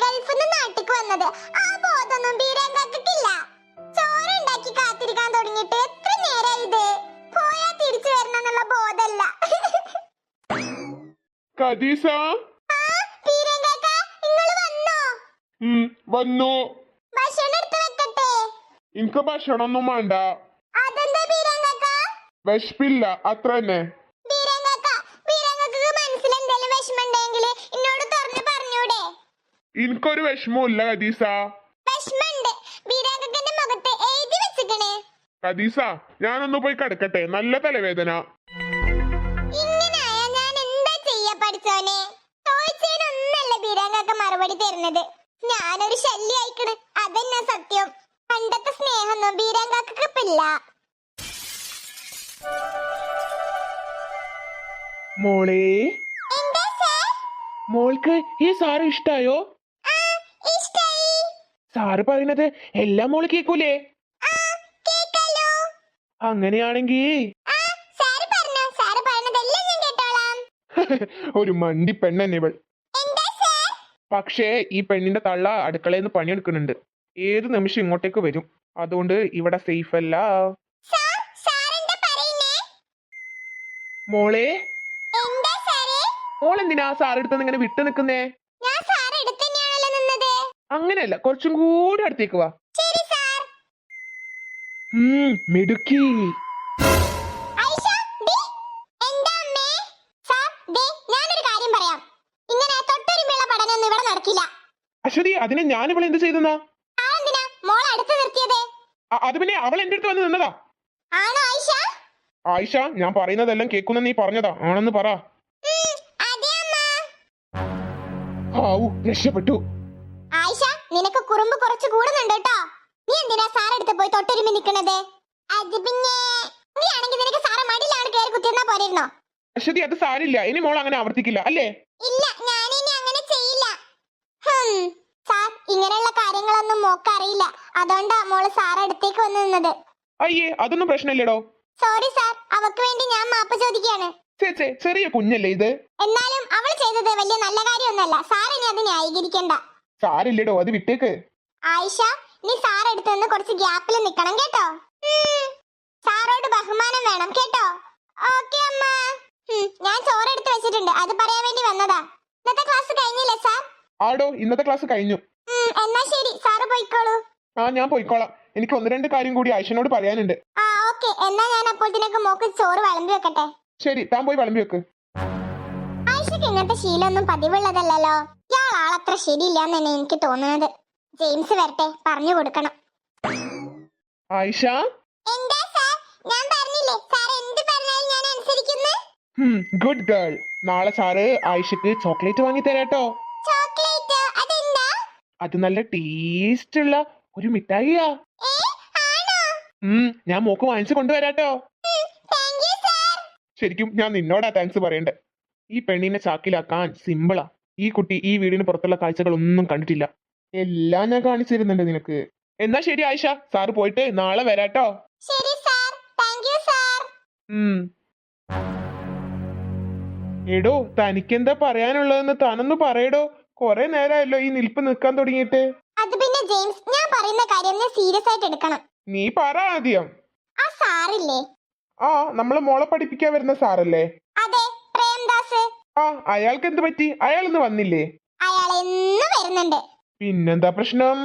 ഗൾഫിൽ നിന്ന് നാട്ടിക്ക് വന്നത്. ആ ബോധമൊന്നും ബീരാങ്കാക്കില്ല. ചോറുണ്ടാക്കി കാത്തിരിക്കാൻ തുടങ്ങിയിട്ട് എത്ര നേരായി ഇത്. പോയാ തിരിച്ചു വരണമെന്നുള്ള ബോധമല്ല. കദീസ വന്നു. ഭക്ഷണം എടുത്ത് വെക്കട്ടെ? എനിക്ക് ഭക്ഷണമൊന്നും വേണ്ട. അതെന്താ ബീരാങ്കാക്ക? വിശപ്പില്ല, അത്ര തന്നെ. മനസ്സിലെന്തെങ്കിലും വിഷമുണ്ടെങ്കിൽ എന്നോട് തുറന്ന് പറഞ്ഞൂടെ? എനിക്കൊരു വിഷമവും കദീസ. വിഷമുണ്ട്. ബീരാങ്കന്റെ മുഖത്ത് എഴുതി വെച്ചിക്കണേ. കദീസ, ഞാനൊന്ന് പോയി കിടക്കട്ടെ, നല്ല തലവേദന. ഇങ്ങനായ ഞാൻ എന്താ ചെയ്യാ പഠിച്ചോനെ? ചോദിച്ചതിനൊന്നല്ല ബീരാങ്കാക്ക മറുപടി തരുന്നത്. ഞാനൊരു ശല്യായിക്കണ്, അതെന്നാ സത്യം. പണ്ടത്തെ സ്നേഹമൊന്നും ബീരാങ്കാക്ക് ഇപ്പില്ല. മോളെ, എന്താ സാർ? മോൾക്ക് ഈ സാറ് ഇഷ്ടായോ? ഇഷ്ടായി. സാറ് പറയുന്നത് എല്ലാം മോള് കേക്കൂലേ? കേക്കാലോ. അങ്ങനെയാണെങ്കി സാറ് പറഞ്ഞോ, സാറ് പറഞ്ഞതെല്ലാം ഞാൻ കേട്ടോളാം. ഒരു മണ്ടി പെണ്ണെന്നെ ഇവൾ. എന്താ സാർ? പക്ഷേ ഈ പെണ്ണിന്റെ തള്ള അടുക്കളയിൽ നിന്ന് പണിയെടുക്കുന്നുണ്ട്. ഏത് നിമിഷം ഇങ്ങോട്ടേക്ക് വരും. അതുകൊണ്ട് ഇവിടെ സേഫ് അല്ല. മോളെ, എന്താ സാറേ? മോളെന്തിനാ സാറെടുത്ത് ഇങ്ങനെ വിട്ടു നിൽക്കുന്നേ? ഞാൻ സാർ അടുത്തന്നെയാണല്ലോ നിന്നത്. അങ്ങനെയല്ല, കുറച്ചും കൂടി അടുത്തേക്ക് വാ. ശരി സാർ. മിടുക്കി. ഐഷ, ദേ, എന്താ അമ്മേ? സാർ, ദേ, ഞാനൊരു കാര്യം പറയാം. ഇങ്ങനെ തൊട്ടൊരുമയുള്ള പഠനമൊന്നും ഇവിടെ നടക്കില്ല. അശ്വതി, അതിനെ ഞാൻ ഇവളെ എന്ത് ചെയ്തെന്നാ? ആരെന്തിനാ മോൾ അടുത്ത് നിർത്തിയത്? അത് പിന്നെ അവൾ എന്റെ അടുത്ത് വന്ന് നിന്നതാ. ആണോ ഐഷ? ആയിഷ, ഞാൻ പറയുന്നതെല്ലാം കേൾക്കുന്ന നീ പറഞ്ഞതാ, ആണെന്ന് പറ. അതെ അമ്മ. ആവൂ, രക്ഷപ്പെട്ടു. ആയിഷ, നിനക്ക് കുറുമ്പ് കുറച്ച് കൂടുന്നുണ്ട് കേട്ടോ. നീ എന്തിനാ സാർ അടുത്ത് പോയി തൊട്ടൊരുമി നിക്കണത്? അത് പിന്നെ നീ ആണെങ്കിൽ നിനക്ക് സാറ് മടിയിലാണ് കയറി കുത്തിരുന്നാ പോരുന്നോ? അശ്വതി, അത് സാരില്ല. ഇനി മോൾ അങ്ങനെ ആവർത്തിക്കില്ല അല്ലേ? ഇല്ല, ഞാനിനി അങ്ങനെ ചെയ്യില്ല. സാർ, ഇങ്ങനെയുള്ള കാര്യങ്ങളൊന്നും മോക്ക് അറിയില്ല. അതുകൊണ്ടാ മോള് സാറ് അടുത്തേക്ക് വന്നു നിന്നത്. അയ്യേ, അതൊന്നും പ്രശ്നമില്ലടോ. സോറി സാർ, അവക്ക് വേണ്ടി ഞാൻ മാപ്പ് ചോദിക്കുകയാണ്. ചേച്ചേ, ചെറിയ കുഞ്ഞല്ലേ ഇത്? എന്നാലും അവൾ ചെയ്തത് വലിയ നല്ല കാര്യമൊന്നുമല്ല. സാർ ഇനി അത് ന്യായീകരിക്കണ്ട. സാരില്ലടോ, അത് വിട്ടേക്ക്. ആയിഷ, നീ സാർ അടുത്ത് നിന്ന് കുറച്ച് ഗ്യാപ്പിൽ നിക്കണം കേട്ടോ. സാറോട് ബഹുമാനം വേണം കേട്ടോ. ഓക്കെ അമ്മ. ഞാൻ ചോറ് എടുത്ത് വെച്ചിട്ടുണ്ട്, അത് പറയാൻ വേണ്ടി വന്നതാ. ഇന്നത്തെ ക്ലാസ് കഴിഞ്ഞില്ലേ സാർ? ആടോ, ഇന്നത്തെ ക്ലാസ് കഴിഞ്ഞു. എന്നാ ശരി, സാറ് പോയിക്കോളൂ. ഞാൻ പോയിക്കോളാം. എനിക്ക് ഒന്ന് രണ്ട് കാര്യം കൂടി ആയിഷനോട് പറയാനുണ്ട്. ഓക്കെ, എന്നാ ഞാൻ അപ്പോഴത്തേക്ക് മോക്ക് ചോറ് വിളമ്പി വെക്കട്ടെ. ശരി, താൻ പോയി വിളമ്പി വെക്ക്. ആയിഷക്ക് ഇങ്ങനത്തെ ശീലമൊന്നും പതിവുള്ളതല്ലോ. ഇയാൾ ആളത്ര ശരിയില്ലാന്ന് തന്നെ എനിക്ക് തോന്നുന്നത്. ജെയിംസ് വരട്ടെ, പറഞ്ഞു കൊടുക്കണം. ആയിഷ, എന്താ സാർ? ഞാൻ പറഞ്ഞില്ലേ, സാർ എന്ത് പറഞ്ഞാലും ഞാൻ അനുസരിക്കുന്നു. Good girl. നാളെ സാറ് ആയിഷക്ക് ചോക്ലേറ്റ് വാങ്ങി തരാട്ടോ. ചോക്ലേറ്റ്? അതെന്താ? അത് നല്ല ടേസ്റ്റ് ഉള്ള ഒരു മിഠായിയാ. ആണോ? ഞാൻ മോക്ക് വാങ്ങിച്ചു കൊണ്ടുവരാട്ടോ. Thank you sir. ശരിക്കും ഞാൻ നിന്നോടാ താങ്ക്സ് പറയണ്ടേ. ഈ പെണ്ണിനെ ചാക്കിലാക്കാൻ സിമ്പിളാ. ഈ കുട്ടി ഈ വീടിന് പുറത്തുള്ള കാഴ്ചകളൊന്നും കണ്ടിട്ടില്ല. എല്ലാം ഞാൻ കാണിച്ചു തരുന്നുണ്ട് നിനക്ക്. എന്നാ ശരി ആയിഷ, സാറ് പോയിട്ട് നാളെ വരാട്ടോ. ശരി സാർ. Thank you sir. എടോ, തനിക്കെന്താ പറയാനുള്ളതെന്ന് താനൊന്ന് പറയടോ. കൊറേ നേരമല്ലോ ഈ നിൽപ്പ് നിൽക്കാൻ തുടങ്ങിയിട്ട്. അത് പിന്നെ ജെയിംസ്, ഞാൻ പറയുന്ന കാര്യം ഞാൻ സീരിയസ് ആയിട്ട് എടുക്കണം. നീ പറ ആദ്യം. ആ സാറില്ലേ? നമ്മളെ മോളെ പഠിപ്പിക്കാൻ വരുന്ന സാറല്ലേ? അതെ, പ്രേംദാസ്. അയാൾക്ക് എന്ത് പറ്റി? അയാളൊന്ന് വന്നില്ലേ? അയാൾ എന്നും വരുന്നുണ്ട്. പിന്നെന്താ പ്രശ്നം?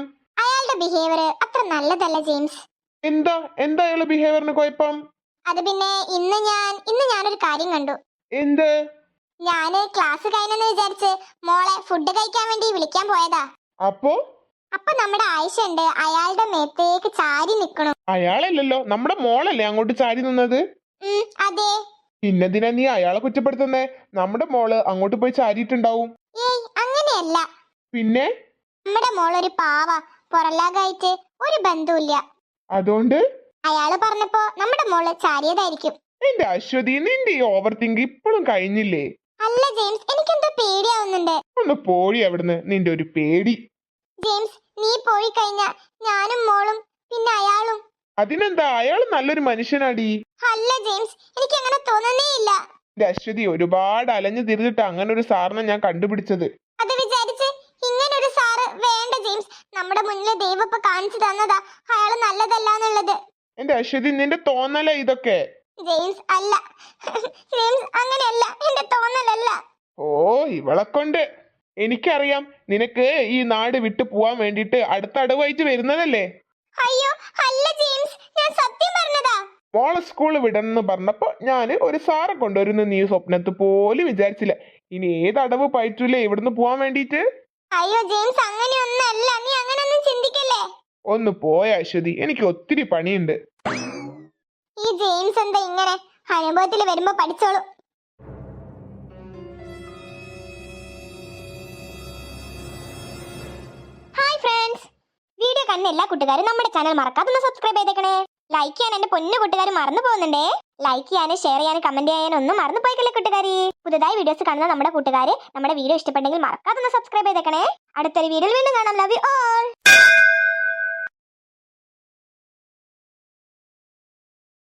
അയാളുടെ ബിഹേവിയർ അത്ര നല്ലതല്ല ജെയിംസ്. എന്താ അയാളുടെ ബിഹേവിയറിന് കുഴപ്പം? അത് പിന്നെ ഇന്ന് ഞാനൊരു കാര്യം കണ്ടു. എന്ത്? ഞാന് ക്ലാസ് കഴിഞ്ഞെന്ന് വിചാരിച്ച് മോളെ ഫുഡ് കഴിക്കാൻ വേണ്ടി വിളിക്കാൻ പോയതാ. അപ്പൊ നമ്മുടെ ആയിഷ ഉണ്ട് അയാളുടെ മേത്തേക്ക് ചാരി നിക്കണു. അയാളല്ലല്ലോ, നമ്മുടെ മോളല്ലേ അങ്ങോട്ട് ചാരി നിന്നത്? അതെ. പിന്നെന്തിനാ നീ അയാളെ കുറ്റപ്പെടുത്തുന്നേ? നമ്മുടെ മോള് അങ്ങോട്ട് പോയി ചാരിയിട്ടുണ്ടാവും. ഏയ്, അങ്ങനെയല്ല. പിന്നെ? നമ്മുടെ മോളൊരു പാവ, പുറലാകായിട്ട് ഒരു ബന്ധുവില്ല. അതുകൊണ്ട് അയാള് പറഞ്ഞപ്പോ നമ്മുടെ മോള് ചാരിയതായിരിക്കും. എന്റെ അശ്വതി, നിന്റെ ഈ ഓവർ തിങ്ക് ഇപ്പോഴും കഴിഞ്ഞില്ലേ? അല്ല ജെയിംസ്, എനിക്കെന്തോ പേടിയാവുന്നുണ്ട്. ഒന്ന് പോയി അവിടുന്ന്, നിന്റെ ഒരു പേടി. ജെയിംസ്, നീ പോയി കഴിഞ്ഞാ ഞാനും മോളും പിന്നെ അയാളും. അതിനെന്താ, അയാൾ നല്ലൊരു മനുഷ്യനാടി. അല്ല ജെയിംസ്, എനിക്ക് അങ്ങനെ തോന്നുന്നേ ഇല്ല. എന്റെ അശ്വതി, ഒരുപാട് അലഞ്ഞു തിരിഞ്ഞിട്ട് അങ്ങനെ ഒരു സാറിനെ ഞാൻ കണ്ടുപിടിച്ചത്. അത് വിചാരിച്ച് ഇങ്ങനൊരു സാറ് നമ്മുടെ മുന്നിലെ ദൈവം ഇപ്പൊ കാണിച്ചു തന്നതാ അയാള് നല്ലതല്ലാന്നുള്ളത്. എന്റെ അശ്വതി, നിന്റെ തോന്നല ഇതൊക്കെ? ജെയിംസ് അല്ല, ജെയിംസ് അങ്ങനെയല്ല, എന്റെ തോന്നലല്ല. ഓ, ഇവളെ കൊണ്ട് എനിക്കറിയാം. നിനക്ക് ഈ നാട് വിട്ടു പോവാൻ വേണ്ടിട്ട് അടുത്ത അടവായിട്ട് വരുന്നതല്ലേ? അയ്യോ അല്ല ജെയിംസ്, ഞാൻ സത്യം പറഞ്ഞതാ. മോളെ സ്കൂള് വിടണമെന്ന് പറഞ്ഞപ്പോ ഞാന് ഒരു സാറെ കൊണ്ടുവരുന്ന നീ സ്വപ്നത്ത് പോലും വിചാരിച്ചില്ല. ഇനി ഏത് അടവ് പയറ്റൂലേ ഇവിടുന്ന് പോവാൻ വേണ്ടിട്ട്? അയ്യോ ജെയിംസ്, അങ്ങനെയൊന്നല്ല, നീ അങ്ങനെയൊന്നും ചിന്തിക്കല്ലേ. ഒന്ന് പോയ അശ്വതി, എനിക്ക് ഒത്തിരി പണിയുണ്ട്. ഈ ജെയിംസ് എന്താ ഇങ്ങനെ? അനുഭവത്തിൽ വരുമ്പോ പഠിച്ചോളൂ. ഹായ് ഫ്രണ്ട്സ്, വീഡിയോ കണ്ട എല്ലാ കൂട്ടുകാരും നമ്മുടെ ചാനൽ മറക്കാതെ സബ്സ്ക്രൈബ് ചെയ്തേക്കണേ. ലൈക്ക് ചെയ്യാൻ എന്റെ പൊന്നു കൂട്ടുകാർ മറന്നു പോകുന്നുണ്ടേ. ലൈക്ക് ചെയ്യാനും ഷെയർ ചെയ്യാനും കമന്റ് ചെയ്യാനും ഒന്നും മറന്നു പോയിക്കല്ലേ കൂട്ടുകാരി. പുതുതായി വീഡിയോസ് കാണുന്ന നമ്മുടെ കൂട്ടുകാര് നമ്മുടെ വീഡിയോ ഇഷ്ടപ്പെട്ടെങ്കിൽ മറക്കാതെ സബ്സ്ക്രൈബ് ചെയ്തേക്കണേ. അടുത്തൊരു വീഡിയോയിൽ വീണ്ടും കാണാം. Love you all.